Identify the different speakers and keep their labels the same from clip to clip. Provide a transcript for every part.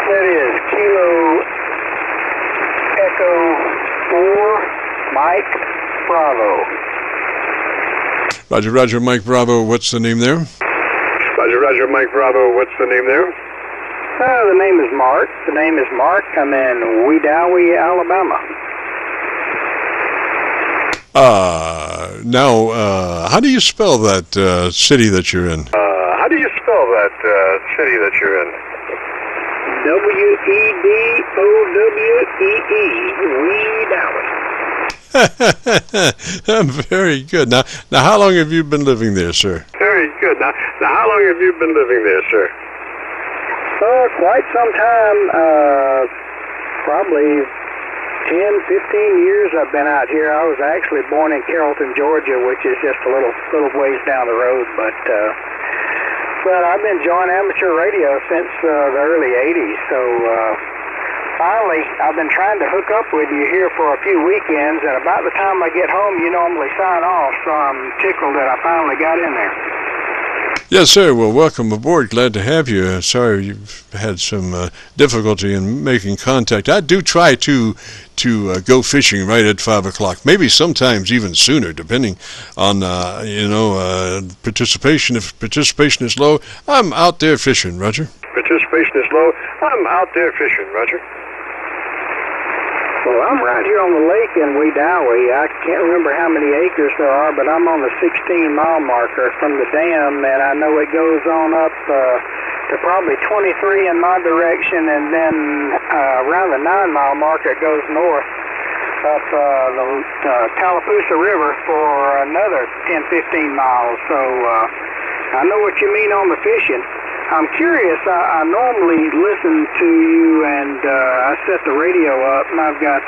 Speaker 1: That is Kilo Echo 4 Mike Bravo.
Speaker 2: Roger, Roger, Mike Bravo. What's the name there?
Speaker 3: Roger, Roger, Mike Bravo. What's the name there?
Speaker 1: The name is Mark. The name is Mark. I'm in Wedowee, Alabama.
Speaker 2: Now, how do you spell that city that you're in?
Speaker 3: How do you spell that city that you're in?
Speaker 1: Wedowee.
Speaker 2: Very good. Now, how long have you been living there, sir?
Speaker 3: Very good. Now, how long have you been living there, sir?
Speaker 1: Quite some time. Probably 10, 15 years I've been out here. I was actually born in Carrollton, Georgia, which is just a little ways down the road, but I've been enjoying amateur radio since the early 80s, so finally I've been trying to hook up with you here for a few weekends, and about the time I get home you normally sign off, so I'm tickled that I finally got in there.
Speaker 2: Yes, sir. Well, welcome aboard. Glad to have you. Sorry you've had some difficulty in making contact. I do try to go fishing right at 5 o'clock, maybe sometimes even sooner, depending on, participation. If participation is low, I'm out there fishing, Roger.
Speaker 3: Participation is low. I'm out there fishing, Roger.
Speaker 1: Well, I'm right here on the lake in Wedowee. I can't remember how many acres there are, but I'm on the 16-mile marker from the dam, and I know it goes on up to probably 23 in my direction, and then around the 9-mile marker it goes north up the Tallapoosa River for another 10, 15 miles. So I know what you mean on the fishing. I'm curious, I normally listen to you, and I set the radio up, and I've got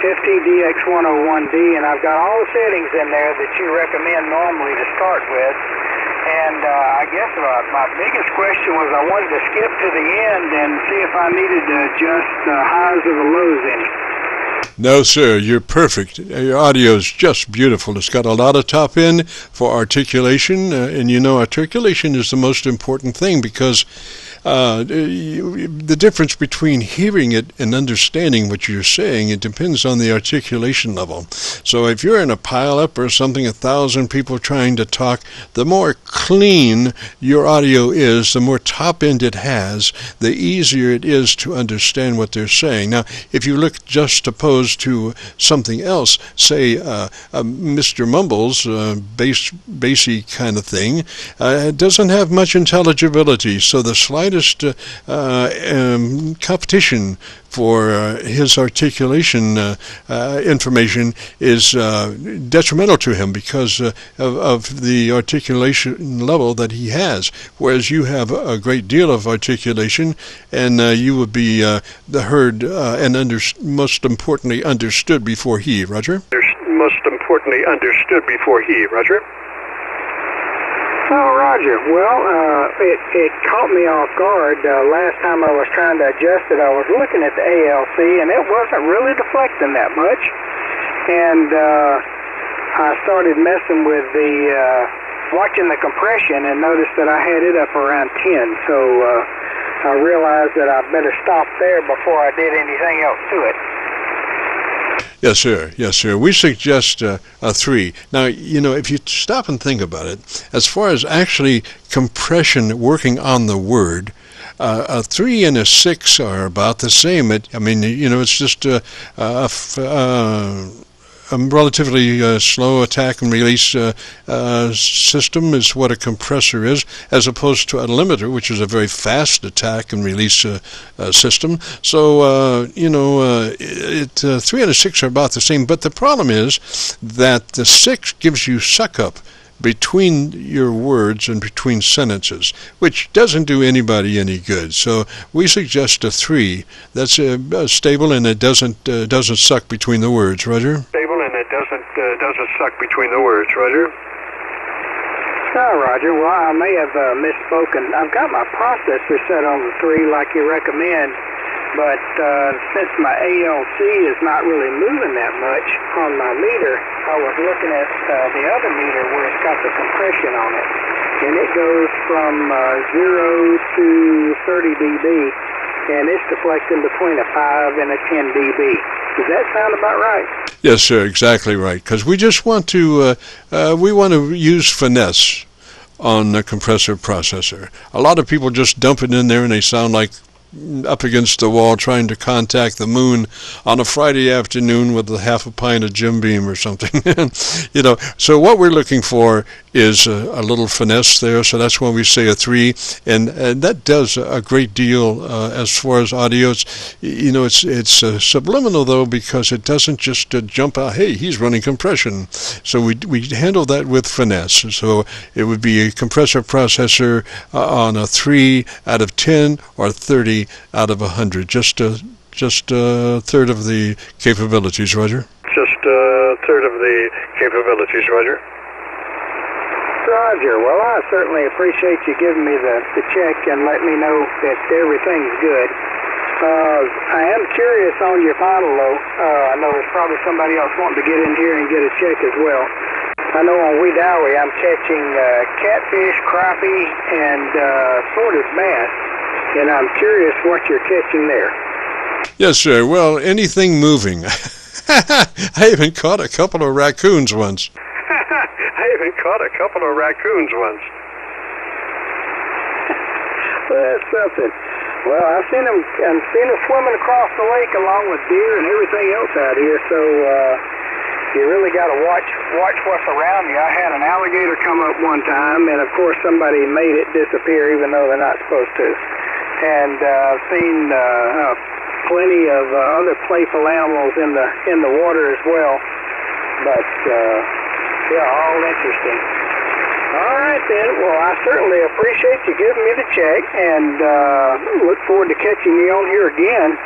Speaker 1: FTDX-101D, and I've got all the settings in there that you recommend normally to start with. And I guess my biggest question was I wanted to skip to the end and see if I needed to adjust the highs or the lows in it.
Speaker 2: No, sir, you're perfect. Your audio is just beautiful. It's got a lot of top end for articulation, and articulation is the most important thing because the difference between hearing it and understanding what you're saying, it depends on the articulation level. So if you're in a pile-up or something, 1,000 people trying to talk, the more clean your audio is, the more top end it has, the easier it is to understand what they're saying. Now, if you look just opposed to something else, say Mr. Mumbles, bassy kind of thing, doesn't have much intelligibility, so the slightest competition for his articulation information is detrimental to him because of the articulation level that he has, whereas you have a great deal of articulation, and you would be heard and most importantly understood before he, Roger?
Speaker 3: Most importantly understood before he, Roger?
Speaker 1: Oh, Roger. Well, it caught me off guard. Last time I was trying to adjust it, I was looking at the ALC, and it wasn't really deflecting that much. And I started messing with watching the compression and noticed that I had it up around 10. So I realized that I better stop there before I did anything else to it.
Speaker 2: Yes, sir. Yes, sir. We suggest a 3. Now, if you stop and think about it, as far as actually compression working on the word, a 3 and a 6 are about the same. It's just a relatively slow attack and release system is what a compressor is, as opposed to a limiter, which is a very fast attack and release system. So, 3 and a 6 are about the same, but the problem is that the 6 gives you suck-up between your words and between sentences, which doesn't do anybody any good. So we suggest a 3 that's stable and it doesn't suck between the words. Roger?
Speaker 3: Stable and it doesn't suck between the words. Roger?
Speaker 1: Oh, Roger. Well, I may have misspoken. I've got my processor set on the 3 like you recommend, but since my ALC is not really moving that much on my meter, I was looking at the other meter where it's got the compression on it, and it goes from 0 to 30 dB, and it's deflecting between a 5 and a 10 dB. Does that sound about right?
Speaker 2: Yes, sir, exactly right. Because we just want to use finesse on the compressor processor. A lot of people just dump it in there and they sound like up against the wall trying to contact the moon on a Friday afternoon with a half a pint of Jim Beam or something. So what we're looking for is a little finesse there, so that's when we say a 3, and that does a great deal as far as audio. It's subliminal though, because it doesn't just jump out, hey, he's running compression. So we handle that with finesse. So it would be a compressor processor on a 3 out of 10 or 30 out of 100, just a third of the capabilities, Roger.
Speaker 3: Just a third of the capabilities, Roger.
Speaker 1: Roger. Well, I certainly appreciate you giving me the check and letting me know that everything's good. I am curious on your final, though. I know there's probably somebody else wanting to get in here and get a check as well. I know on Wedowee I'm catching catfish, crappie, and assorted bass, and I'm curious what you're catching there.
Speaker 2: Yes, sir. Well, anything moving. I even caught a couple of raccoons once.
Speaker 1: Well, that's something. Well, I've seen them swimming across the lake along with deer and everything else out here. So you really got to watch what's around you. I had an alligator come up one time, and of course somebody made it disappear, even though they're not supposed to. And I've seen plenty of other playful animals in the water as well. But yeah, all interesting. All right, then. Well, I certainly appreciate you giving me the check, and look forward to catching you on here again.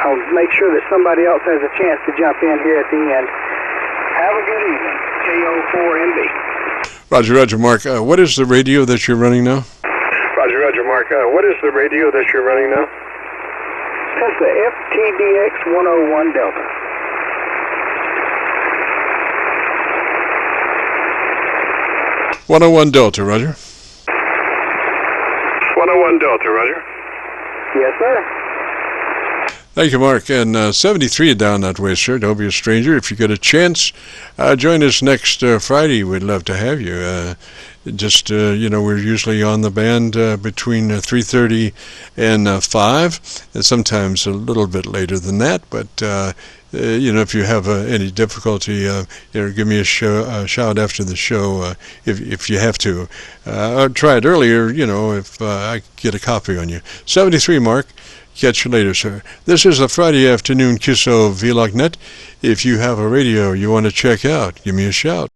Speaker 1: I'll make sure that somebody else has a chance to jump in here at the end. Have a good evening. Qso-4MB.
Speaker 2: Roger, Mark. What is the radio that you're running now?
Speaker 3: Roger, Mark. What is the radio that you're running now?
Speaker 1: That's the FTDX-101 Delta.
Speaker 2: 101 Delta, Roger.
Speaker 3: 101 Delta, Roger.
Speaker 1: Yes, sir.
Speaker 2: Thank you, Mark. And 73 down that way, sir. Don't be a stranger. If you get a chance, join us next Friday. We'd love to have you. We're usually on the band between 3:30 and 5, and sometimes a little bit later than that. But if you have any difficulty, give me a shout after the show if you have to. I tried earlier, if I get a copy on you. 73, Mark. Catch you later, sir. This is a Friday afternoon Qso-Vlog net. If you have a radio you want to check out, give me a shout.